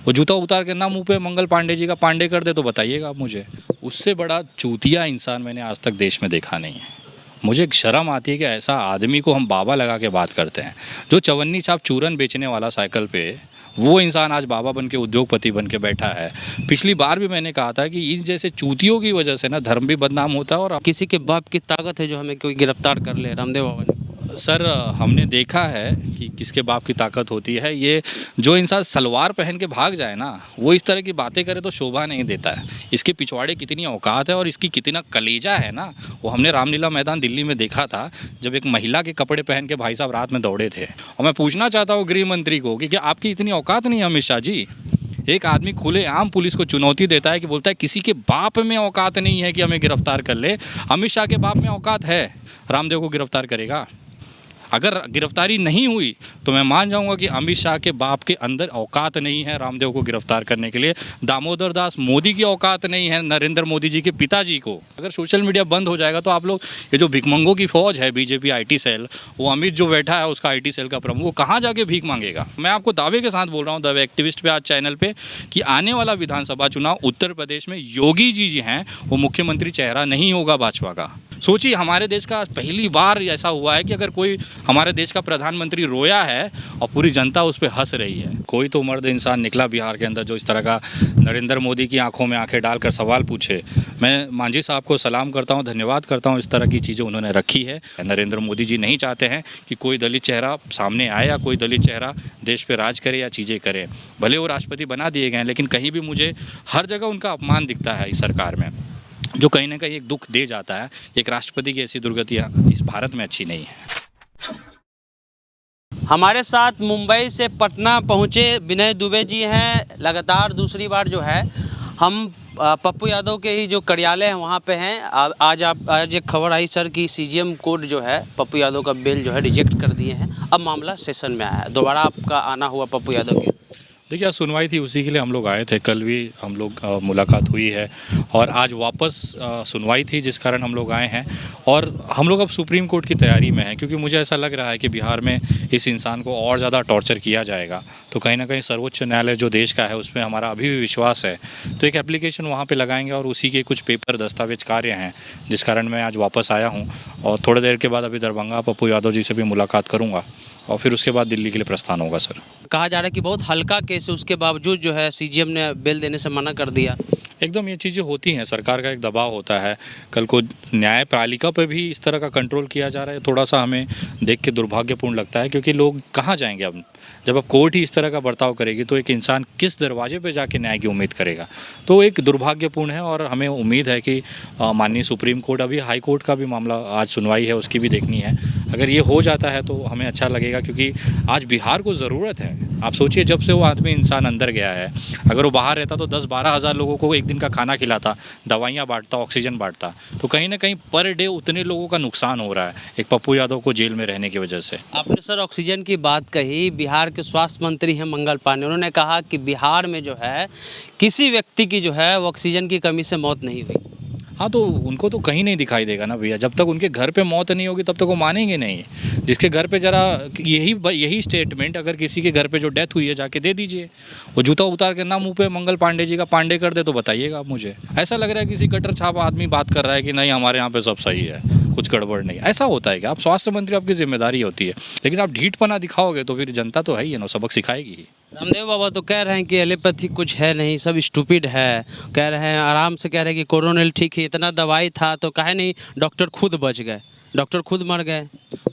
वो जूता उतार के ना मुंह पे मंगल पांडे जी का पांडे कर दे तो बताइएगा आप मुझे। उससे बड़ा चूतिया इंसान मैंने आज तक देश में देखा नहीं है। मुझे एक शर्म आती है कि ऐसा आदमी को हम बाबा लगा के बात करते हैं। जो चवन्नी साहब चूरन बेचने वाला साइकिल पे, वो इंसान आज बाबा बन के उद्योगपति बन के बैठा है। पिछली बार भी मैंने कहा था कि इन जैसे चूतियों की वजह से ना धर्म भी बदनाम होता है। और किसी के बाप की ताकत है जो हमें कोई गिरफ्तार कर ले, रामदेव बाबा ने। सर, हमने देखा है कि किसके बाप की ताकत होती है। ये जो इंसान सलवार पहन के भाग जाए ना, वो इस तरह की बातें करे तो शोभा नहीं देता है। इसके पिछवाड़े कितनी औकात है और इसकी कितना कलेजा है ना, वो हमने रामलीला मैदान दिल्ली में देखा था, जब एक महिला के कपड़े पहन के भाई साहब रात में दौड़े थे। और मैं पूछना चाहता हूँ गृह मंत्री को कि क्या आपकी इतनी औकात नहीं है अमित शाह जी? एक आदमी खुलेआम पुलिस को चुनौती देता है कि बोलता है किसी के बाप में औकात नहीं है कि हमें गिरफ्तार कर ले। अमित शाह के बाप में औकात है, रामदेव को गिरफ्तार करेगा? अगर गिरफ्तारी नहीं हुई तो मैं मान जाऊंगा कि अमित शाह के बाप के अंदर औकात नहीं है रामदेव को गिरफ्तार करने के लिए। दामोदर दास मोदी की औकात नहीं है नरेंद्र मोदी जी के पिताजी को। अगर सोशल मीडिया बंद हो जाएगा तो आप लोग, ये जो भिखमंगों की फौज है बीजेपी आईटी सेल, वो अमित जो बैठा है उसका आईटी सेल का प्रमुख, वो कहाँ जाके भीख मांगेगा? मैं आपको दावे के साथ बोल रहा हूँ द एक्टिविस्ट पे आज चैनल पे कि आने वाला विधानसभा चुनाव उत्तर प्रदेश में योगी जी हैं वो मुख्यमंत्री चेहरा नहीं होगा भाजपा का। सोचिए, हमारे देश का पहली बार ऐसा हुआ है कि अगर कोई हमारे देश का प्रधानमंत्री रोया है और पूरी जनता उस पर हंस रही है। कोई तो मर्द इंसान निकला बिहार के अंदर जो इस तरह का नरेंद्र मोदी की आंखों में आंखें डालकर सवाल पूछे। मैं मांझी साहब को सलाम करता हूं, धन्यवाद करता हूं, इस तरह की चीज़ें उन्होंने रखी है। नरेंद्र मोदी जी नहीं चाहते हैं कि कोई दलित चेहरा सामने आए या कोई दलित चेहरा देश पर राज करे या चीज़ें करे। भले वो राष्ट्रपति बना दिए गए हैं, लेकिन कहीं भी मुझे हर जगह उनका अपमान दिखता है इस सरकार में, जो कहीं ना कहीं एक दुख दे जाता है। एक राष्ट्रपति की ऐसी दुर्गतियाँ इस भारत में अच्छी नहीं है। हमारे साथ मुंबई से पटना पहुंचे विनय दुबे जी हैं। लगातार दूसरी बार जो है हम पप्पू यादव के ही जो कार्यालय है वहाँ पे हैं। आज एक खबर आई सर कि सीजीएम कोर्ट जो है पप्पू यादव का बेल जो है रिजेक्ट कर दिए हैं। अब मामला सेशन में आया है। दोबारा आपका आना हुआ पप्पू यादव के। देखिए, आज सुनवाई थी, उसी के लिए हम लोग आए थे। कल भी हम लोग मुलाकात हुई है और आज वापस सुनवाई थी, जिस कारण हम लोग आए हैं। और हम लोग अब सुप्रीम कोर्ट की तैयारी में हैं, क्योंकि मुझे ऐसा लग रहा है कि बिहार में इस इंसान को और ज़्यादा टॉर्चर किया जाएगा। तो कहीं ना कहीं सर्वोच्च न्यायालय जो देश का है उसमें हमारा अभी भी विश्वास है। तो एक एप्लीकेशन वहाँ पर लगाएंगे और उसी के कुछ पेपर दस्तावेज कार्य हैं, जिस कारण मैं आज वापस आया हूँ। और थोड़ी देर के बाद अभी दरभंगा पप्पू यादव जी से भी मुलाकात करूँगा और फिर उसके बाद दिल्ली के लिए प्रस्थान होगा। सर, कहा जा रहा है कि बहुत हल्का केस है, उसके बावजूद जो है सीजीएम ने बेल देने से मना कर दिया। एकदम ये चीज़ें होती हैं, सरकार का एक दबाव होता है। कल को न्यायपालिका पे भी इस तरह का कंट्रोल किया जा रहा है, थोड़ा सा हमें देख के दुर्भाग्यपूर्ण लगता है। क्योंकि लोग कहाँ जाएंगे अब, जब अब कोर्ट ही इस तरह का बर्ताव करेगी तो एक इंसान किस दरवाजे पे जाके न्याय की उम्मीद करेगा? तो एक दुर्भाग्यपूर्ण है। और हमें उम्मीद है कि माननीय सुप्रीम कोर्ट, अभी हाई कोर्ट का भी मामला आज सुनवाई है, उसकी भी देखनी है। अगर ये हो जाता है तो हमें अच्छा लगेगा, क्योंकि आज बिहार को ज़रूरत है। आप सोचिए, जब से वो आदमी इंसान अंदर गया है, अगर वो बाहर रहता तो 10-12 हज़ार लोगों को एक दिन का खाना खिलाता, दवाइयाँ बांटता, ऑक्सीजन बांटता। तो कहीं ना कहीं पर डे उतने लोगों का नुकसान हो रहा है एक पप्पू यादव को जेल में रहने की वजह से। आपने सर ऑक्सीजन की बात कही। बिहार के स्वास्थ्य मंत्री हैं मंगल पांडे, उन्होंने कहा कि बिहार में जो है किसी व्यक्ति की जो है वो ऑक्सीजन की कमी से मौत नहीं हुई। हाँ, तो उनको तो कहीं नहीं दिखाई देगा ना भैया। जब तक उनके घर पे मौत नहीं होगी तब तक वो मानेंगे नहीं। जिसके घर पे जरा यही स्टेटमेंट अगर किसी के घर पे जो डेथ हुई है जाके दे दीजिए। वो जूता उतार के ना मुंह पे मंगल पांडे जी का पांडे कर दे तो बताइएगा आप मुझे। ऐसा लग रहा है किसी कटर छाप आदमी बात कर रहा है कि नहीं हमारे यहाँ पे सब सही है, कुछ गड़बड़ नहीं। ऐसा होता है कि आप स्वास्थ्य मंत्री, आपकी जिम्मेदारी होती है, लेकिन आप ढीठपना दिखाओगे तो फिर जनता तो है ही है ना, सबक सिखाएगी ही। रामदेव बाबा तो कह रहे हैं कि एलोपैथी कुछ है नहीं, सब स्टूपिड है। कह रहे हैं, आराम से कह रहे हैं कि कोरोनिल ठीक है, इतना दवाई था तो काहे नहीं डॉक्टर खुद बच गए, डॉक्टर खुद मर गए।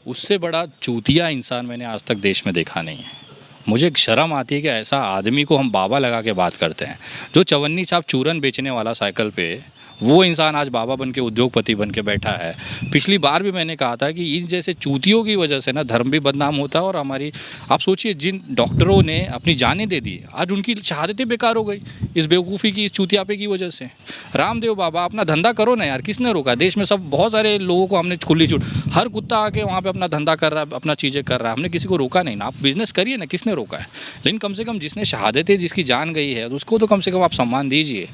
उससे बड़ा चूतिया इंसान मैंने आज तक देश में देखा नहीं है। मुझे एक शर्म आती है कि ऐसा आदमी को हम बाबा लगा के बात करते हैं। जो चवन्नी साहब चूरन बेचने वाला साइकिल पे, वो इंसान आज बाबा बन के उद्योगपति बन के बैठा है। पिछली बार भी मैंने कहा था कि इन जैसे चूतियों की वजह से ना धर्म भी बदनाम होता है। और हमारी, आप सोचिए, जिन डॉक्टरों ने अपनी जानें दे दी, आज उनकी शहादतें बेकार हो गई इस बेवकूफ़ी की, इस चूतियापे की वजह से। रामदेव बाबा, अपना धंधा करो ना यार, किसने रोका? देश में सब बहुत सारे लोगों को हमने खुली छूट, हर कुत्ता आके वहाँ पर अपना धंधा कर रहा है, अपना चीज़ें कर रहा है, हमने किसी को रोका नहीं ना। आप बिज़नेस करिए ना, किसने रोका है? लेकिन कम से कम जिसने शहादतें, जिसकी जान गई है, उसको तो कम से कम आप सम्मान दीजिए।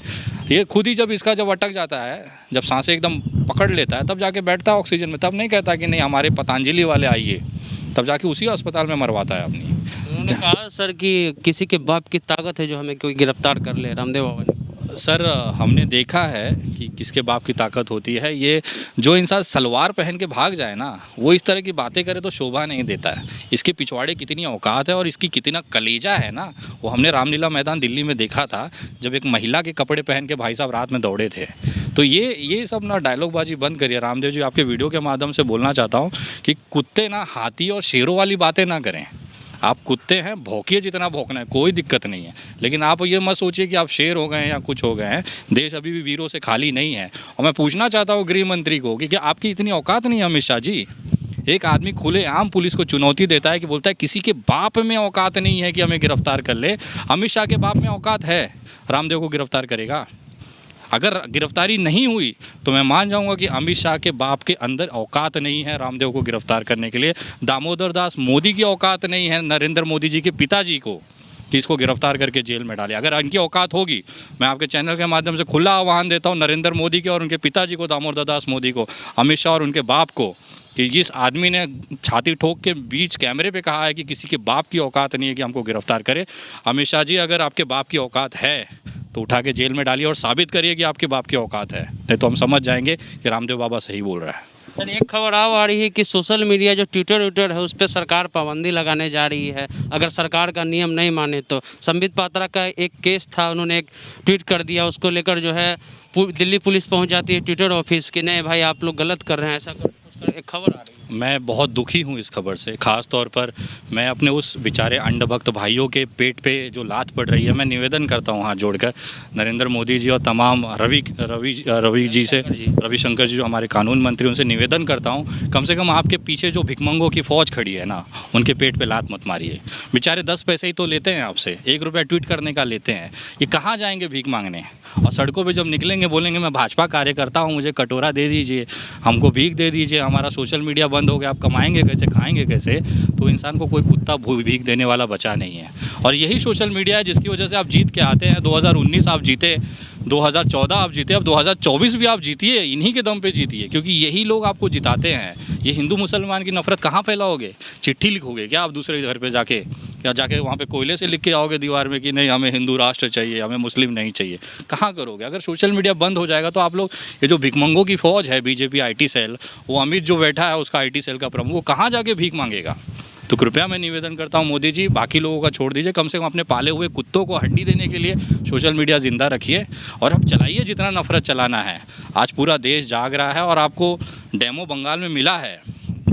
ये खुद ही जब इसका जब अटक जाता है, जब सांसें एकदम पकड़ लेता है, तब जाके बैठता है ऑक्सीजन में, तब नहीं कहता कि नहीं हमारे पतंजलि वाले आइए। तब जाके उसी अस्पताल में मरवाता है अपनी। उन्होंने कहा सर कि किसी के बाप की ताकत है जो हमें कोई गिरफ्तार कर ले, रामदेव बाबा ने। सर हमने देखा है कि किसके बाप की ताकत होती है। ये जो इंसान सलवार पहन के भाग जाए ना, वो इस तरह की बातें करे तो शोभा नहीं देता है। इसके पिछवाड़े कितनी औकात है और इसकी कितना कलेजा है ना, वो हमने रामलीला मैदान दिल्ली में देखा था, जब एक महिला के कपड़े पहन के भाई साहब रात में दौड़े थे। तो ये सब ना डायलॉगबाजी बंद करिए। रामदेव जी, आपके वीडियो के माध्यम से बोलना चाहता हूँ कि कुत्ते ना हाथी और शेरों वाली बातें ना करें। आप कुत्ते हैं, भौंकिए जितना भौंकना है, कोई दिक्कत नहीं है, लेकिन आप ये मत सोचिए कि आप शेर हो गए हैं या कुछ हो गए हैं। देश अभी भी वीरों से खाली नहीं है। और मैं पूछना चाहता हूँ गृह मंत्री को कि क्या आपकी इतनी औकात नहीं है अमित शाह जी? एक आदमी खुलेआम पुलिस को चुनौती देता है कि बोलता है किसी के बाप में औकात नहीं है कि हमें गिरफ्तार कर ले। अमित शाह के बाप में औकात है, रामदेव को गिरफ्तार करेगा? अगर गिरफ्तारी नहीं हुई तो मैं मान जाऊंगा कि अमित शाह के बाप के अंदर औकात नहीं है रामदेव को गिरफ्तार करने के लिए। दामोदर दास मोदी की औकात नहीं है नरेंद्र मोदी जी के पिताजी को कि इसको गिरफ्तार करके जेल में डाले। अगर इनकी औकात होगी, मैं आपके चैनल के माध्यम से खुला आह्वान देता हूं नरेंद्र मोदी के और उनके पिताजी को, दामोदर दास मोदी को, अमित शाह और उनके बाप को, कि जिस आदमी ने छाती ठोक के बीच कैमरे पे कहा है कि किसी के बाप की औकात नहीं है कि हमको गिरफ्तार करे। अमित शाह जी, अगर आपके बाप की औकात है तो उठा के जेल में डालिए और साबित करिए कि आपके बाप की औकात है, नहीं तो हम समझ जाएंगे कि रामदेव बाबा सही बोल रहा है। सर, एक खबर आ रही है कि सोशल मीडिया जो ट्विटर है उस पर सरकार पाबंदी लगाने जा रही है अगर सरकार का नियम नहीं माने तो। संबित पात्रा का एक केस था, उन्होंने एक ट्वीट कर दिया, उसको लेकर जो है दिल्ली पुलिस पहुंच जाती है ट्विटर ऑफिस कि नहीं भाई आप लोग गलत कर रहे हैं, ऐसा कर उसका एक खबर आ रही है। मैं बहुत दुखी हूँ इस खबर से। ख़ास तौर पर मैं अपने उस बेचारे अंधभक्त भाइयों के पेट पे जो लात पड़ रही है, मैं निवेदन करता हूँ हाथ जोड़कर नरेंद्र मोदी जी और तमाम रवि जी से, रविशंकर जी जो हमारे कानून मंत्री, उनसे निवेदन करता हूँ कम से कम आपके पीछे जो भिखमंगों की फ़ौज खड़ी है ना, उनके पेट पे लात मत मारिए। बेचारे 10 पैसे ही तो लेते हैं आपसे, 1 रुपया ट्वीट करने का लेते हैं। ये कहाँ जाएंगे भीख मांगने? और सड़कों पे जब निकलेंगे बोलेंगे मैं भाजपा कार्यकर्ता हूँ, मुझे कटोरा दे दीजिए, हमको भीख दे दीजिए, हमारा सोशल मीडिया बंद हो गया, आप कमाएंगे कैसे, खाएंगे कैसे? तो इंसान को कोई कुत्ता भीख देने वाला बचा नहीं है। और यही सोशल मीडिया है जिसकी वजह से आप जीत के आते हैं। 2019 आप जीते, 2014 आप जीते, अब 2024 भी आप जीतिए, इन्हीं के दम पे जीतिए, क्योंकि यही लोग आपको जिताते हैं। ये हिंदू मुसलमान की नफरत कहाँ फैलाओगे? चिट्ठी लिखोगे क्या आप दूसरे घर पे जाके, या जाके वहाँ पे कोयले से लिख के आओगे दीवार में कि नहीं हमें हिंदू राष्ट्र चाहिए, हमें मुस्लिम नहीं चाहिए? कहाँ करोगे? अगर सोशल मीडिया बंद हो जाएगा तो आप लोग, ये जो भिखमंगों की फ़ौज है बीजेपी IT सेल, वो अमित जो बैठा है उसका IT सेल का प्रमुख, वो कहाँ जाके भीख मांगेगा? तो कृपया मैं निवेदन करता हूं मोदी जी, बाकी लोगों का छोड़ दीजिए, कम से कम अपने पाले हुए कुत्तों को हड्डी देने के लिए सोशल मीडिया ज़िंदा रखिए और अब चलाइए जितना नफरत चलाना है। आज पूरा देश जाग रहा है और आपको डेमो बंगाल में मिला है।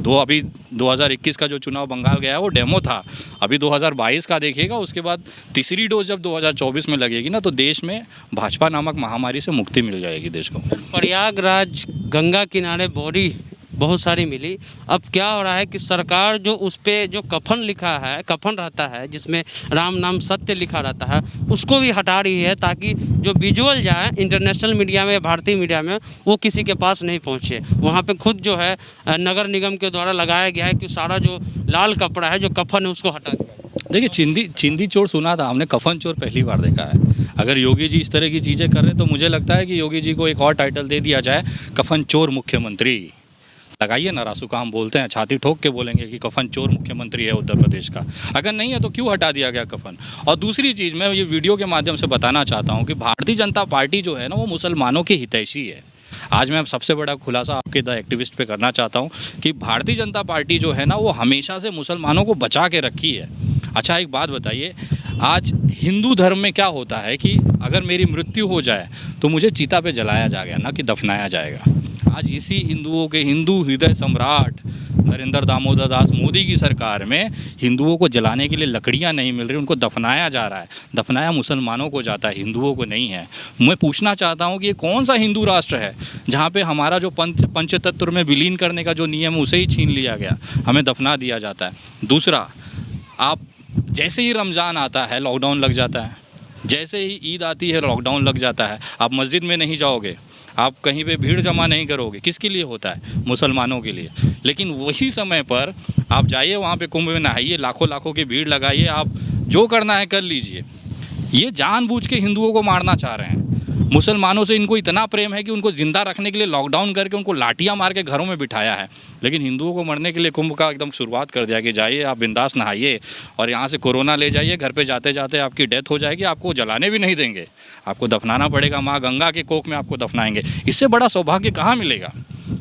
अभी 2021 का जो चुनाव बंगाल गया है वो डेमो था। अभी 2022 का देखिएगा, उसके बाद तीसरी डोज जब 2024 में लगेगी ना, तो देश में भाजपा नामक महामारी से मुक्ति मिल जाएगी देश को। प्रयागराज गंगा किनारे बॉडी बहुत सारी मिली। अब क्या हो रहा है कि सरकार जो उस पर जो कफन लिखा है, कफन रहता है जिसमें राम नाम सत्य लिखा रहता है, उसको भी हटा रही है ताकि जो विजुअल जाए इंटरनेशनल मीडिया में, भारतीय मीडिया में, वो किसी के पास नहीं पहुंचे। वहाँ पे खुद जो है नगर निगम के द्वारा लगाया गया है कि सारा जो लाल कपड़ा है, जो कफन है, उसको हटा दिया। देखिए, चिंदी चोर सुना था हमने, कफन चोर पहली बार देखा है। अगर योगी जी इस तरह की चीज़ें कर रहे हैं तो मुझे लगता है कि योगी जी को एक और टाइटल दे दिया जाए, कफन चोर मुख्यमंत्री। लगाइए ना, रासू काम बोलते हैं, छाती ठोक के बोलेंगे कि कफन चोर मुख्यमंत्री है उत्तर प्रदेश का। अगर नहीं है तो क्यों हटा दिया गया कफन? और दूसरी चीज़ मैं ये वीडियो के माध्यम से बताना चाहता हूँ कि भारतीय जनता पार्टी जो है ना, वो मुसलमानों की हितैषी है। आज मैं सबसे बड़ा खुलासा आपके द एक्टिविस्ट पे करना चाहता हूँ कि भारतीय जनता पार्टी जो है ना, वो हमेशा से मुसलमानों को बचा के रखी है। अच्छा, एक बात बताइए, आज हिंदू धर्म में क्या होता है कि अगर मेरी मृत्यु हो जाए तो मुझे चिता पे जलाया जाएगा, ना कि दफनाया जाएगा। आज इसी हिंदुओं के हिंदू हृदय सम्राट नरेंद्र दामोदर दास मोदी की सरकार में हिंदुओं को जलाने के लिए लकड़ियां नहीं मिल रही, उनको दफनाया जा रहा है। दफनाया मुसलमानों को जाता है, हिंदुओं को नहीं है। मैं पूछना चाहता हूं कि ये कौन सा हिंदू राष्ट्र है जहां पे हमारा जो पंचतत्व में विलीन करने का जो नियम है उसे ही छीन लिया गया, हमें दफना दिया जाता है। दूसरा, आप जैसे ही रमज़ान आता है लॉकडाउन लग जाता है, जैसे ही ईद आती है लॉकडाउन लग जाता है। आप मस्जिद में नहीं जाओगे, आप कहीं पे भीड़ जमा नहीं करोगे। किसके लिए होता है? मुसलमानों के लिए। लेकिन वही समय पर आप जाइए वहाँ पे कुंभ में नहाइए, लाखों लाखों की भीड़ लगाइए, आप जो करना है कर लीजिए। ये जानबूझ के हिंदुओं को मारना चाह रहे हैं। मुसलमानों से इनको इतना प्रेम है कि उनको ज़िंदा रखने के लिए लॉकडाउन करके उनको लाठियां मार के घरों में बिठाया है। लेकिन हिंदुओं को मरने के लिए कुंभ का एकदम शुरुआत कर दिया कि जाइए आप बिंदास नहाइए और यहाँ से कोरोना ले जाइए, घर पे जाते जाते आपकी डेथ हो जाएगी, आपको जलाने भी नहीं देंगे, आपको दफनाना पड़ेगा, माँ गंगा के कोख में आपको दफनाएंगे। इससे बड़ा सौभाग्य कहाँ मिलेगा?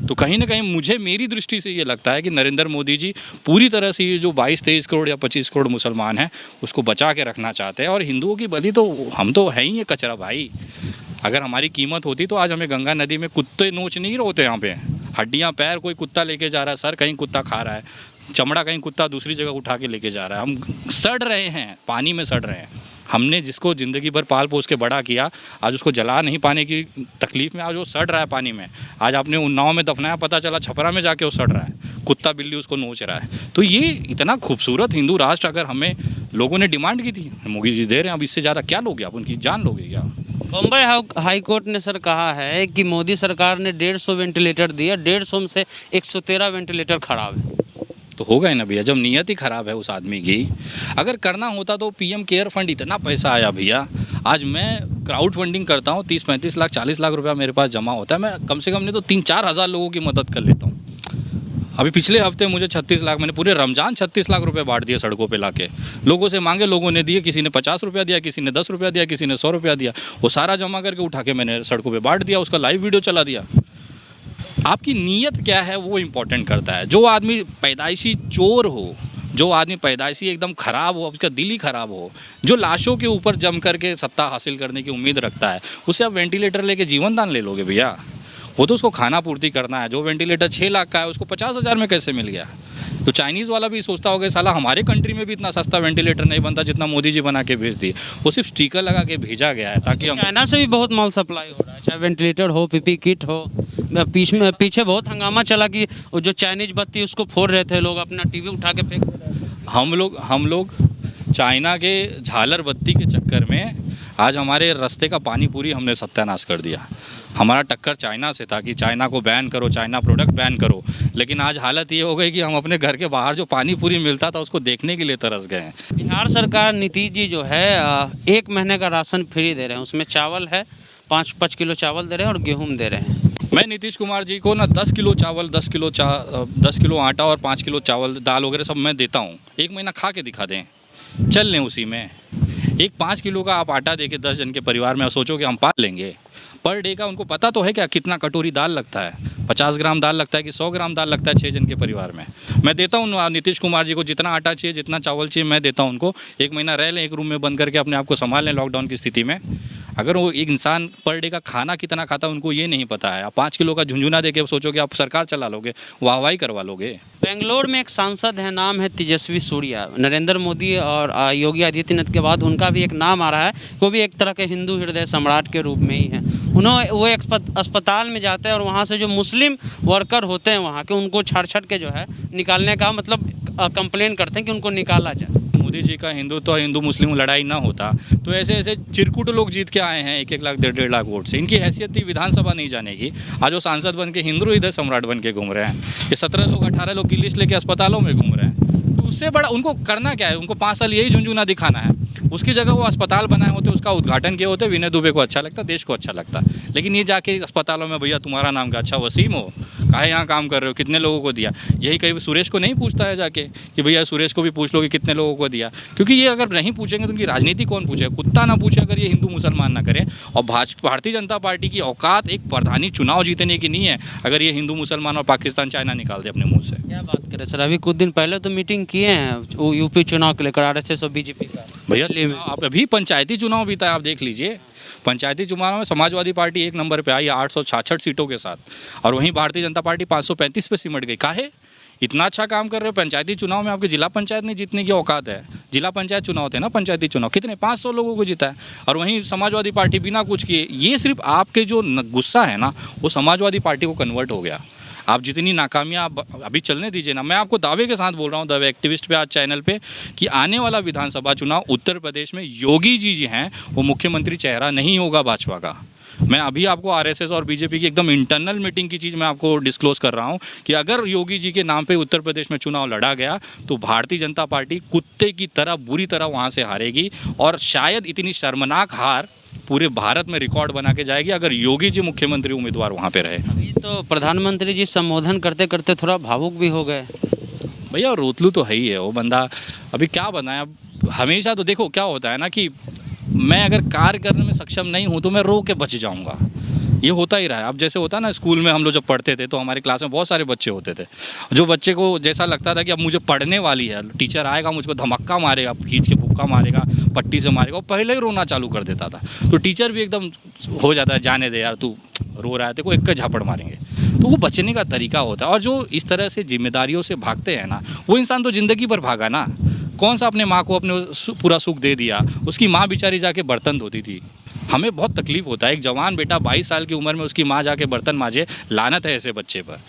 तो कहीं ना कहीं मुझे मेरी दृष्टि से ये लगता है कि नरेंद्र मोदी जी पूरी तरह से ये जो 22-23 करोड़ या 25 करोड़ मुसलमान हैं उसको बचा के रखना चाहते हैं। और हिंदुओं की बलि तो हम तो है ही ये कचरा भाई। अगर हमारी कीमत होती तो आज हमें गंगा नदी में कुत्ते नोच नहीं होते, यहाँ पे हड्डियाँ पैर कोई कुत्ता लेके जा रहा है, सर कहीं कुत्ता खा रहा है, चमड़ा कहीं कुत्ता दूसरी जगह उठा के लेके जा रहा है, हम सड़ रहे हैं, पानी में सड़ रहे हैं। हमने जिसको ज़िंदगी भर पाल पोस के बड़ा किया, आज उसको जला नहीं पाने की तकलीफ़ में आज वो सड़ रहा है पानी में। आज आपने उन्नाव में दफनाया, पता चला छपरा में जाके वो सड़ रहा है, कुत्ता बिल्ली उसको नोच रहा है। तो ये इतना खूबसूरत हिंदू राष्ट्र अगर हमें लोगों ने डिमांड की थी, मोदी जी दे रहे हैं, अब इससे ज़्यादा क्या लोगे आप? उनकी जान लोगे क्या? बम्बई हाई कोर्ट ने सर कहा है कि मोदी सरकार ने 150 वेंटिलेटर दिया, 150 में से 113 वेंटिलेटर खराब है। तो होगा ही ना भैया, जब नीयत ही ख़राब है उस आदमी की। अगर करना होता तो पीएम केयर फंड इतना पैसा आया भैया। आज मैं क्राउड फंडिंग करता हूँ, 30-35 लाख 40 लाख रुपया मेरे पास जमा होता है, मैं कम से कम नहीं तो 3-4 हज़ार लोगों की मदद कर लेता हूँ। अभी पिछले हफ्ते मुझे 36 लाख, मैंने पूरे रमज़ान 36 लाख रुपए बांट दिए सड़कों पे लाके। लोगों से मांगे, लोगों ने दिए, किसी ने 50 रुपया दिया, किसी ने 10 रुपया दिया, किसी ने 100 रुपया दिया। वो सारा जमा करके उठा के मैंने सड़कों पे बांट दिया, उसका लाइव वीडियो चला दिया। आपकी नीयत क्या है वो इम्पोर्टेंट करता है। जो आदमी पैदाइशी चोर हो, जो आदमी पैदाइशी एकदम ख़राब हो, उसका दिल ही ख़राब हो, जो लाशों के ऊपर जम करके सत्ता हासिल करने की उम्मीद रखता है, उससे आप वेंटिलेटर लेके जीवन दान ले लोगे भैया? वो तो उसको खाना पूर्ति करना है। जो वेंटिलेटर 6 लाख का है उसको 50,000 में कैसे मिल गया? तो चाइनीज़ वाला भी सोचता होगा साला हमारे कंट्री में भी इतना सस्ता वेंटिलेटर नहीं बनता जितना मोदी जी बना के भेज दिए। वो सिर्फ स्टिकर लगा के भेजा गया है ताकि हम चाइना से भी बहुत माल सप्लाई हो रहा है, चाहे वेंटिलेटर हो, पीपी किट हो। पीछे बहुत हंगामा चला कि वो जो चाइनीज बत्ती उसको फोड़ रहे थे लोग, अपना टीवी उठा के फेंक दे रहे थे। हम लोग चाइना के झालर बत्ती के चक्कर में आज हमारे रास्ते का पानी पूरी हमने सत्यानाश कर दिया। हमारा टक्कर चाइना से था कि चाइना को बैन करो, चाइना प्रोडक्ट बैन करो। लेकिन आज हालत ये हो गई कि हम अपने घर के बाहर जो पानी पूरी मिलता था उसको देखने के लिए तरस गए हैं। बिहार सरकार नीतीश जी जो है 1 महीने का राशन फ्री दे रहे हैं, उसमें चावल है, 5 किलो चावल दे रहे हैं और गेहूँ दे रहे हैं। मैं नीतीश कुमार जी को ना 10 किलो चावल, 10 किलो आटा और 5 किलो चावल, दाल वगैरह सब मैं देता हूँ। 1 महीना खा के दिखा दें, चल लें उसी में। एक 5 किलो का आप आटा दे के 10 जन के परिवार में सोचो कि हम पाल लेंगे। पर डे का उनको पता तो है क्या कितना कटोरी दाल लगता है? 50 ग्राम दाल लगता है कि 100 ग्राम दाल लगता है 6 जन के परिवार में? मैं देता हूँ नीतीश कुमार जी को जितना आटा चाहिए, जितना चावल चाहिए, मैं देता हूँ उनको। 1 महीना रह लें, एक रूम में बंद करके अपने आप को संभाल लें लॉकडाउन की स्थिति में। अगर वो एक इंसान पर डे का खाना कितना खाता है उनको ये नहीं पता है। आप 5 किलो का झुंझुना दे के सोचो कि आप सरकार चला लोगे, वाहवाही करवा लोगे। बेंगलोर में एक सांसद है, नाम है तेजस्वी सूर्या। नरेंद्र मोदी और योगी आदित्यनाथ के बाद उनका भी एक नाम आ रहा है, वो भी एक तरह के हिंदू हृदय सम्राट के रूप में ही है। वो एक अस्पताल में जाते हैं और वहाँ से जो मुस्लिम वर्कर होते हैं वहाँ के, उनको छाट के जो है निकालने का मतलब कंप्लेन करते हैं कि उनको निकाला जाए। मोदी जी का हिंदू मुस्लिम लड़ाई ना होता तो ऐसे चिरकुट लोग जीत के आए हैं 1-1 लाख 1.5 लाख वोट से। इनकी हैसियत थी विधानसभा नहीं जाने की, आज वो सांसद बन के हिंदू हृदय सम्राट बन के घूम रहे हैं। ये 17 लोग 18 लोग की लिस्ट लेके अस्पतालों में घूम रहे हैं। तो उससे बड़ा उनको करना क्या है? उनको 5 साल यही झुंझुना दिखाना है। उसकी जगह वो अस्पताल बनाए होते, उसका उद्घाटन किए होते, विनय दुबे को अच्छा लगता, देश को अच्छा लगता। लेकिन ये जाके अस्पतालों में, भैया तुम्हारा नाम क्या? अच्छा वसीम हो, काहे यहाँ काम कर रहे हो, कितने लोगों को दिया? यही कहीं सुरेश को नहीं पूछता है जाके कि भैया सुरेश को भी पूछ लो कि कितने लोगों को दिया? क्योंकि ये अगर नहीं पूछेंगे तो उनकी राजनीति कौन पूछेगा? कुत्ता ना पूछे अगर ये हिंदू मुसलमान ना करें। और भारतीय जनता पार्टी की औकात एक प्रधानी चुनाव जीतने की नहीं है अगर ये हिंदू मुसलमान और पाकिस्तान चाइना निकाल दे अपने मुँह से। क्या बात करें सर, अभी कुछ दिन पहले तो मीटिंग किए हैं यूपी चुनाव को लेकर, RSS और बीजेपी का। भैया आप अभी पंचायती चुनाव बीता है, आप देख लीजिए। पंचायती चुनाव में समाजवादी पार्टी 1 नंबर पे आई 866 सीटों के साथ, और वहीं भारतीय जनता पार्टी 535 पे सिमट गई। काहे? इतना अच्छा काम कर रहे हो, पंचायती चुनाव में आपके जिला पंचायत नहीं जीतने की औकात है। जिला पंचायत चुनाव थे ना, पंचायती चुनाव कितने 500 लोगों को जीता है, और वहीं समाजवादी पार्टी बिना कुछ किए। ये सिर्फ आपके जो गुस्सा है ना वो समाजवादी पार्टी को कन्वर्ट हो गया। आप जितनी नाकामियाँ अभी चलने दीजिए ना। मैं आपको दावे के साथ बोल रहा हूँ, दावे एक्टिविस्ट पे आज चैनल पे, कि आने वाला विधानसभा चुनाव उत्तर प्रदेश में योगी जी हैं वो मुख्यमंत्री चेहरा नहीं होगा भाजपा का। मैं अभी आपको RSS और बीजेपी की एकदम इंटरनल मीटिंग की चीज़ मैं आपको डिस्क्लोज कर रहा हूँ कि अगर योगी जी के नाम पे उत्तर प्रदेश में चुनाव लड़ा गया तो भारतीय जनता पार्टी कुत्ते की तरह बुरी तरह वहाँ से हारेगी। और शायद इतनी शर्मनाक हार पूरे भारत में रिकॉर्ड बना के जाएगी अगर योगी जी मुख्यमंत्री उम्मीदवार वहाँ पे रहे। अभी तो प्रधानमंत्री जी संबोधन करते करते थोड़ा भावुक भी हो गए। भैया रोतलू तो है ही है वो बंदा, अभी क्या बनाया। हमेशा तो देखो क्या होता है ना कि मैं अगर कार्य करने में सक्षम नहीं हूँ तो मैं रो के बच जाऊँगा, ये होता ही रहा है। अब जैसे होता है ना स्कूल में हम लोग जब पढ़ते थे तो हमारी क्लास में बहुत सारे बच्चे होते थे, जो बच्चे को जैसा लगता था कि अब मुझे पढ़ने वाली है, टीचर आएगा मुझको धमक्का मारेगा, खींच के बुक्का मारेगा, पट्टी से मारेगा, वो पहले ही रोना चालू कर देता था। तो टीचर भी एकदम हो जाता है, जाने दे यार तू रो रहा है, तेरे को एक झापड़ मारेंगे। तो वो बचने का तरीका होता है। और जो इस तरह से जिम्मेदारियों से भागते हैं ना, वो इंसान तो ज़िंदगी भर भागा ना। कौन सा अपने माँ को अपने पूरा सुख दे दिया, उसकी माँ बेचारी जाके बर्तन धोती थी। हमें बहुत तकलीफ़ होता है, एक जवान बेटा 22 साल की उम्र में उसकी माँ जाके बर्तन मांजे, लानत है ऐसे बच्चे पर।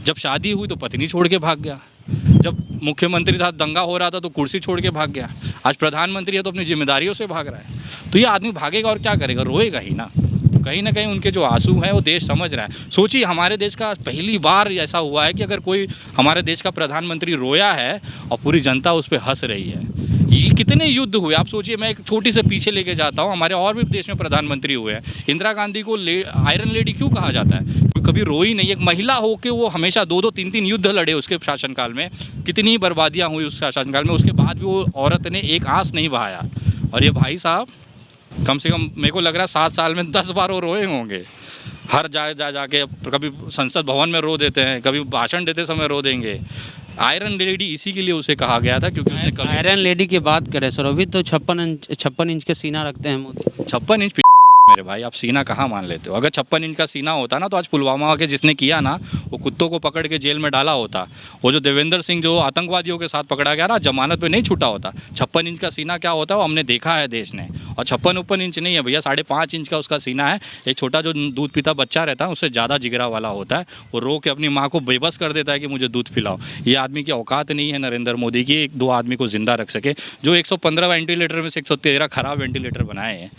जब शादी हुई तो पत्नी छोड़ के भाग गया, जब मुख्यमंत्री था दंगा हो रहा था तो कुर्सी छोड़ के भाग गया, आज प्रधानमंत्री है तो अपनी जिम्मेदारियों से भाग रहा है। तो ये आदमी भागेगा और क्या करेगा, रोएगा ही ना। तो कहीं ना कहीं उनके जो आंसू हैं वो देश समझ रहा है। सोचिए हमारे देश का पहली बार ऐसा हुआ है कि अगर कोई हमारे देश का प्रधानमंत्री रोया है और पूरी जनता उस पर हंस रही है। ये कितने युद्ध हुए आप सोचिए। मैं एक छोटी से पीछे लेके जाता हूँ, हमारे और भी देश में प्रधानमंत्री हुए हैं। इंदिरा गांधी को आयरन लेडी क्यों कहा जाता है, क्योंकि कभी रोई नहीं। एक महिला हो के वो हमेशा 2-2, 3-3 युद्ध लड़े उसके शासनकाल में, कितनी बर्बादियाँ हुई उस शासनकाल में, उसके बाद भी वो औरत ने एक आंस नहीं बहाया। और ये भाई साहब कम से कम मेरे को लग रहा है 7 साल में 10 बार वो रोए होंगे। हर जाके कभी संसद भवन में रो देते हैं, कभी भाषण देते समय रो देंगे। आयरन लेडी इसी के लिए उसे कहा गया था क्योंकि उसने कभी आयरन लेडी की बात करें सर, अभी तो 56 इंच के सीना रखते हैं मोदी। 56 इंच मेरे भाई, आप सीना कहाँ मान लेते हो। अगर 56 इंच का सीना होता ना तो आज पुलवामा के जिसने किया ना वो कुत्तों को पकड़ के जेल में डाला होता। वो जो देवेंद्र सिंह जो आतंकवादियों के साथ पकड़ा गया ना, जमानत पे नहीं छूटा होता। 56 इंच का सीना क्या होता है वो हमने देखा है देश ने। और 56 इंच नहीं है भैया, 5.5 इंच का उसका सीना है। एक छोटा जो दूध पीता बच्चा रहता है उससे ज़्यादा जिगरा वाला होता है। वो रो के अपनी माँ को बेबस कर देता है कि मुझे दूध पिलाओ। ये आदमी की औकात नहीं है नरेंद्र मोदी की 1-2 आदमी को जिंदा रख सके, जो 115 वेंटिलेटर में से 113 खराब वेंटिलेटर बनाए हैं।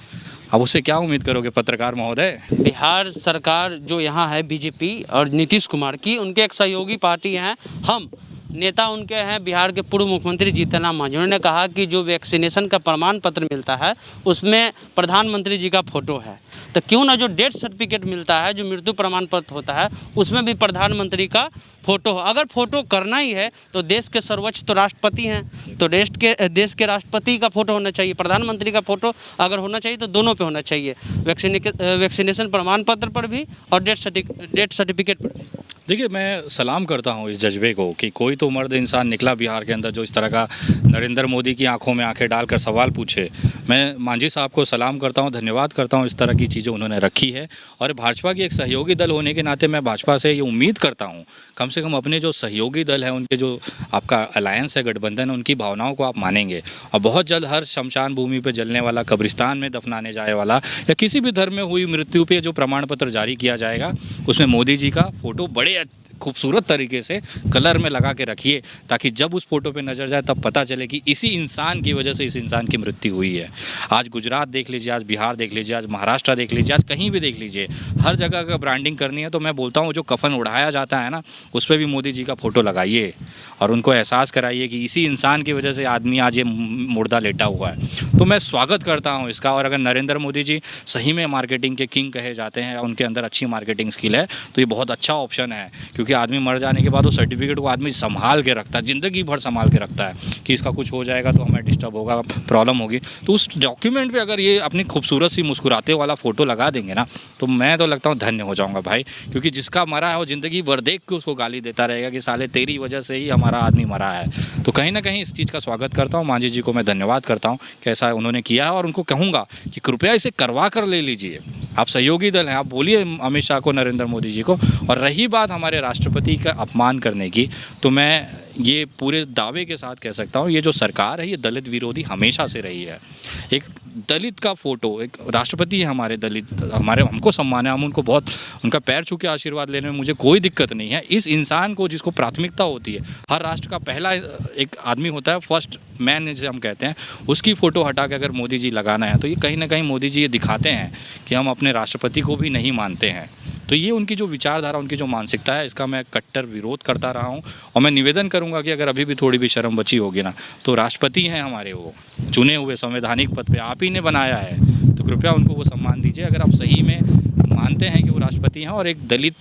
अब उससे क्या उम्मीद करोगे पत्रकार महोदय। बिहार सरकार जो यहाँ है बीजेपी और नीतीश कुमार की, उनके एक सहयोगी पार्टी हैं हम, नेता उनके हैं बिहार के पूर्व मुख्यमंत्री जीतन राम मांझी। उन्होंने कहा कि जो वैक्सीनेशन का प्रमाण पत्र मिलता है उसमें प्रधानमंत्री जी का फोटो है, तो क्यों ना जो डेथ सर्टिफिकेट मिलता है, जो मृत्यु प्रमाण पत्र होता है, उसमें भी प्रधानमंत्री का फोटो हो। अगर फोटो करना ही है तो देश के सर्वोच्च तो राष्ट्रपति हैं, तो देश के राष्ट्रपति का फोटो होना चाहिए, प्रधानमंत्री का फोटो अगर होना चाहिए तो दोनों पे होना चाहिए, वैक्सीनेशन प्रमाण पत्र पर भी और डेथ सर्टिफिकेट पर भी। देखिए मैं सलाम करता हूँ इस जज्बे को कि कोई तो मर्द इंसान निकला बिहार के अंदर जो इस तरह का नरेंद्र मोदी की आंखों में आंखें डालकर सवाल पूछे। मैं मांझी साहब को सलाम करता हूँ, धन्यवाद करता हूँ, इस तरह की चीज़ें उन्होंने रखी है। और भाजपा की एक सहयोगी दल होने के नाते मैं भाजपा से ये उम्मीद करता हूँ कम से कम अपने जो सहयोगी दल है, उनके जो आपका अलायंस है, गठबंधन है, उनकी भावनाओं को आप मानेंगे। और बहुत जल्द हर शमशान भूमि पर जलने वाला, कब्रिस्तान में दफनाने जाने वाला या किसी भी धर्म में हुई मृत्यु पे जो प्रमाण पत्र जारी किया जाएगा उसमें मोदी जी का फ़ोटो बड़े खूबसूरत तरीके से कलर में लगा के रखिए, ताकि जब उस फोटो पे नज़र जाए तब पता चले कि इसी इंसान की वजह से इस इंसान की मृत्यु हुई है। आज गुजरात देख लीजिए, आज बिहार देख लीजिए, आज महाराष्ट्र देख लीजिए, आज कहीं भी देख लीजिए, हर जगह अगर ब्रांडिंग करनी है तो मैं बोलता हूँ जो कफन उड़ाया जाता है ना उस पर भी मोदी जी का फ़ोटो लगाइए और उनको एहसास कराइए कि इसी इंसान की वजह से आदमी आज ये मुर्दा लेटा हुआ है। तो मैं स्वागत करता हूँ इसका। और अगर नरेंद्र मोदी जी सही में मार्केटिंग के किंग कहे जाते हैं, उनके अंदर अच्छी मार्केटिंग स्किल है, तो ये बहुत अच्छा ऑप्शन है। क्योंकि आदमी मर जाने के बाद वो सर्टिफिकेट को आदमी संभाल के रखता है, ज़िंदगी भर संभाल के रखता है कि इसका कुछ हो जाएगा तो हमें डिस्टर्ब होगा, प्रॉब्लम होगी। तो उस डॉक्यूमेंट पे अगर ये अपनी खूबसूरत सी मुस्कुराते वाला फ़ोटो लगा देंगे ना तो मैं तो लगता हूँ धन्य हो जाऊँगा भाई। क्योंकि जिसका मरा है वो ज़िंदगी भर देख के उसको गाली देता रहेगा कि साले तेरी वजह से ही हमारा आदमी मरा है। तो कहीं ना कहीं इस चीज़ का स्वागत करता हूँ। मांझी जी को मैं धन्यवाद करता हूँ कि ऐसा उन्होंने किया है और उनको कहूँगा कि कृपया इसे करवा कर ले लीजिए। आप सहयोगी दल हैं, आप बोलिए अमित शाह को, नरेंद्र मोदी जी को। और रही बात हमारे राष्ट्रपति का अपमान करने की, तो मैं ये पूरे दावे के साथ कह सकता हूँ ये जो सरकार है ये दलित विरोधी हमेशा से रही है। एक दलित का फ़ोटो, एक राष्ट्रपति है हमारे दलित, हमको सम्मान है, हम उनको बहुत उनका पैर छू के आशीर्वाद लेने में मुझे कोई दिक्कत नहीं है। इस इंसान को जिसको प्राथमिकता होती है, हर राष्ट्र का पहला एक आदमी होता है, फर्स्ट मैन जिसे हम कहते हैं, उसकी फ़ोटो हटा के अगर मोदी जी लगाना है तो ये कहीं ना कहीं मोदी जी ये दिखाते हैं कि हम अपने राष्ट्रपति को भी नहीं मानते हैं। तो ये उनकी जो विचारधारा, उनकी जो मानसिकता है, इसका मैं कट्टर विरोध करता रहा हूँ। और मैं निवेदन करूँगा कि अगर अभी भी थोड़ी भी शर्म बची होगी ना, तो राष्ट्रपति हैं हमारे, वो चुने हुए संवैधानिक पद पे आप ही ने बनाया है, तो कृपया उनको वो सम्मान दीजिए। अगर आप सही में मानते हैं कि वो राष्ट्रपति हैं और एक दलित,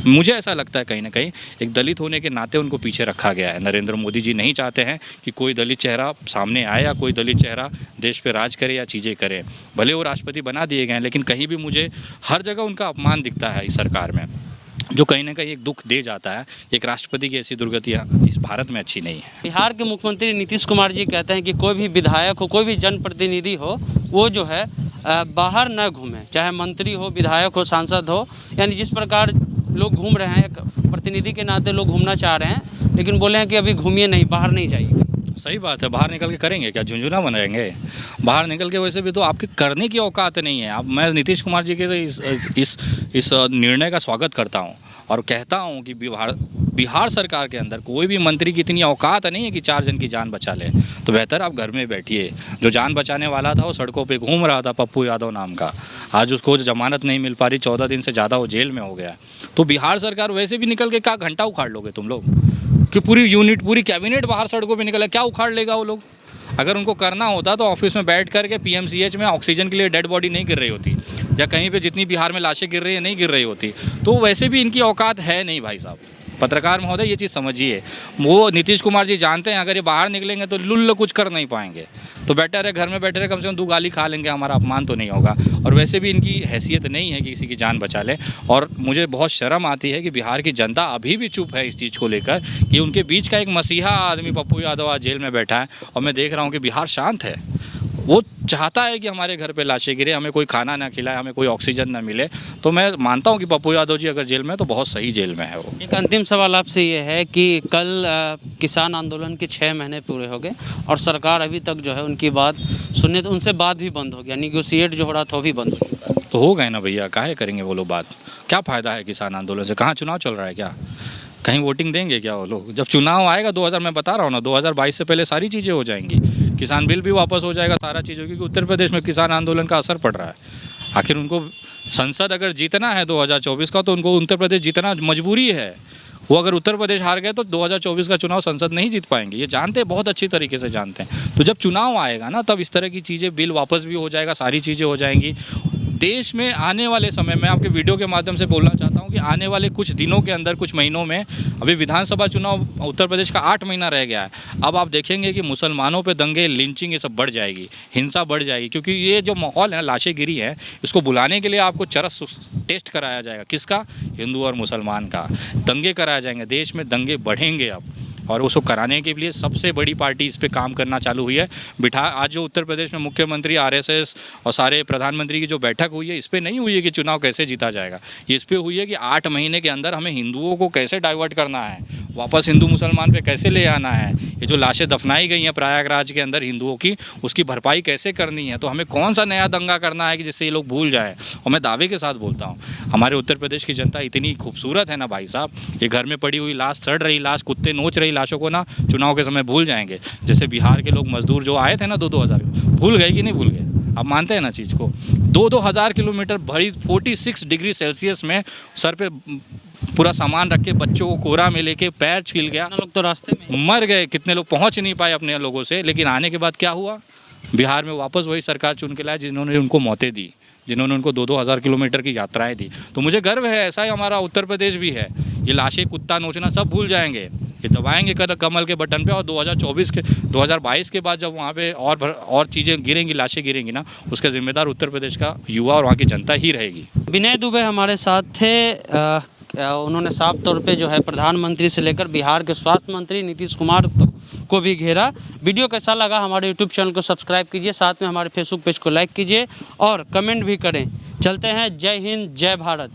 मुझे ऐसा लगता है कहीं ना कहीं एक दलित होने के नाते उनको पीछे रखा गया है। नरेंद्र मोदी जी नहीं चाहते हैं कि कोई दलित चेहरा सामने आए या कोई दलित चेहरा देश पे राज करे या चीज़ें करे। भले वो राष्ट्रपति बना दिए गए हैं, लेकिन कहीं भी मुझे हर जगह उनका अपमान दिखता है इस सरकार में, जो कहीं ना कहीं एक दुख दे जाता है। एक राष्ट्रपति की ऐसी दुर्गतियाँ इस भारत में अच्छी नहीं है। बिहार के मुख्यमंत्री नीतीश कुमार जी कहते हैं कि कोई भी विधायक हो, कोई भी जनप्रतिनिधि हो, वो जो है बाहर न घूमे, चाहे मंत्री हो, विधायक हो, सांसद हो। यानी जिस प्रकार लोग घूम रहे हैं, एक प्रतिनिधि के नाते लोग घूमना चाह रहे हैं, लेकिन बोले हैं कि अभी घूमिए नहीं, बाहर नहीं जाइए। सही बात है, बाहर निकल के करेंगे क्या, झुंझुना बनाएंगे? बाहर निकल के वैसे भी तो आपके करने की औकात नहीं है। अब मैं नीतीश कुमार जी के इस निर्णय का स्वागत करता हूं और कहता हूं कि बिहार सरकार के अंदर कोई भी मंत्री की इतनी औकात नहीं है कि 4 जन की जान बचा ले। तो बेहतर आप घर में बैठिए। जो जान बचाने वाला था वो सड़कों पे घूम रहा था, पप्पू यादव नाम का, आज उसको जमानत नहीं मिल पा रही, 14 दिन से ज़्यादा वो जेल में हो गया। तो बिहार सरकार वैसे भी निकल के क्या घंटा उखाड़ लोगे तुम लोग, कि पूरी यूनिट, पूरी कैबिनेट बाहर सड़कों पे निकला, क्या उखाड़ लेगा वो लोग? अगर उनको करना होता तो ऑफिस में बैठ करके पीएमसीएच में ऑक्सीजन के लिए डेड बॉडी नहीं गिर रही होती, या कहीं पे जितनी बिहार में लाशें गिर रही है नहीं गिर रही होती। तो वैसे भी इनकी औकात है नहीं भाई साहब। पत्रकार महोदय ये चीज़ समझिए। वो नीतीश कुमार जी जानते हैं अगर ये बाहर निकलेंगे तो लुल्ल कुछ कर नहीं पाएंगे, तो बेटर है घर में बैठे रहे, कम से कम 2 गाली खा लेंगे, हमारा अपमान तो नहीं होगा। और वैसे भी इनकी हैसियत नहीं है कि किसी की जान बचा ले। और मुझे बहुत शर्म आती है कि बिहार की जनता अभी भी चुप है इस चीज़ को लेकर कि उनके बीच का एक मसीहा आदमी पप्पू यादव आज जेल में बैठा है और मैं देख रहा हूँ कि बिहार शांत है। वो चाहता है कि हमारे घर पे लाशें गिरे, हमें कोई खाना ना खिलाए, हमें कोई ऑक्सीजन ना मिले। तो मैं मानता हूँ कि पप्पू यादव जी अगर जेल में है तो बहुत सही जेल में है वो। एक अंतिम सवाल आपसे ये है कि कल किसान आंदोलन के 6 महीने पूरे हो गए और सरकार अभी तक जो है उनकी बात सुनने, तो उनसे बात भी बंद हो गया, निगोशिएट जो हो रहा था वो भी बंद हो चुका है। तो हो गए ना भैया, काहे करेंगे वो लोग बात? क्या फ़ायदा है किसान आंदोलन से? कहाँ चुनाव चल रहा है क्या? कहीं वोटिंग देंगे क्या वो लोग? जब चुनाव आएगा 2000, मैं बता रहा हूँ ना, 2022 से पहले सारी चीज़ें हो जाएंगी। किसान बिल भी वापस हो जाएगा, सारा चीज़, क्योंकि उत्तर प्रदेश में किसान आंदोलन का असर पड़ रहा है। आखिर उनको संसद अगर जीतना है 2024 का, तो उनको उत्तर प्रदेश जीतना मजबूरी है। वो अगर उत्तर प्रदेश हार गए तो 2024 का चुनाव संसद नहीं जीत पाएंगे, ये जानते हैं, बहुत अच्छी तरीके से जानते हैं। तो जब चुनाव आएगा ना, तब इस तरह की चीज़ें, बिल वापस भी हो जाएगा, सारी चीज़ें हो जाएंगी। देश में आने वाले समय में आपके वीडियो के माध्यम से बोलना चाहता हूं कि आने वाले कुछ दिनों के अंदर, कुछ महीनों में, अभी विधानसभा चुनाव उत्तर प्रदेश का 8 महीना रह गया है। अब आप देखेंगे कि मुसलमानों पे दंगे, लिंचिंग, ये सब बढ़ जाएगी, हिंसा बढ़ जाएगी, क्योंकि ये जो माहौल है, लाशें गिरी है, इसको बुलाने के लिए आपको चरस टेस्ट कराया जाएगा। किसका? हिंदू और मुसलमान का। दंगे कराए जाएंगे, देश में दंगे बढ़ेंगे अब, और उसको कराने के लिए सबसे बड़ी पार्टी इस पे काम करना चालू हुई है। आज जो उत्तर प्रदेश में मुख्यमंत्री, आरएसएस और सारे प्रधानमंत्री की जो बैठक हुई है, इस पे नहीं हुई है कि चुनाव कैसे जीता जाएगा, ये इस पे हुई है कि 8 महीने के अंदर हमें हिंदुओं को कैसे डाइवर्ट करना है, वापस हिंदू मुसलमान पे कैसे ले आना है, ये जो लाशें दफनाई गई हैं प्रयागराज के अंदर हिंदुओं की, उसकी भरपाई कैसे करनी है। तो हमें कौन सा नया दंगा करना है कि जिससे ये लोग भूल जाएँ। और मैं दावे के साथ बोलता हूँ, हमारे उत्तर प्रदेश की जनता इतनी खूबसूरत है ना भाई साहब, ये घर में पड़ी हुई लाश, सड़ रही लाश, कुत्ते नोच रही लाशों को ना चुनाव के समय भूल जाएंगे। जैसे बिहार के लोग मजदूर जो आए थे ना 2-2 हज़ार, भूल गए कि नहीं भूल गए? आप मानते हैं ना चीज़ को? 2-2 हज़ार किलोमीटर भरी 46 डिग्री सेल्सियस में सर पे पूरा सामान रख के, बच्चों को कोरा में लेके, पैर छील गया, लोग तो रास्ते में मर गए, कितने लोग पहुंच नहीं पाए अपने लोगों से। लेकिन आने के बाद क्या हुआ? बिहार में वापस वही सरकार चुन के लाए जिन्होंने उनको मौतें दी, जिन्होंने उनको 2-2 हज़ार किलोमीटर की यात्राएं दी। तो मुझे गर्व है, ऐसा ही हमारा उत्तर प्रदेश भी है। ये लाशें, कुत्ता नोचना सब भूल जाएंगे, ये दबाएंगे कमल के बटन पे, और 2022 के बाद जब वहाँ पे और चीज़ें गिरेंगी, लाशें गिरेंगी ना, उसका जिम्मेदार उत्तर प्रदेश का युवा और वहाँ की जनता ही रहेगी। विनय दुबे हमारे साथ थे। उन्होंने साफ तौर पे जो है प्रधानमंत्री से लेकर बिहार के स्वास्थ्य मंत्री नीतीश कुमार को भी घेरा। वीडियो कैसा लगा हमारे यूट्यूब चैनल को सब्सक्राइब कीजिए, साथ में हमारे फेसबुक पेज को लाइक कीजिए और कमेंट भी करें। चलते हैं, जय हिंद, जय भारत।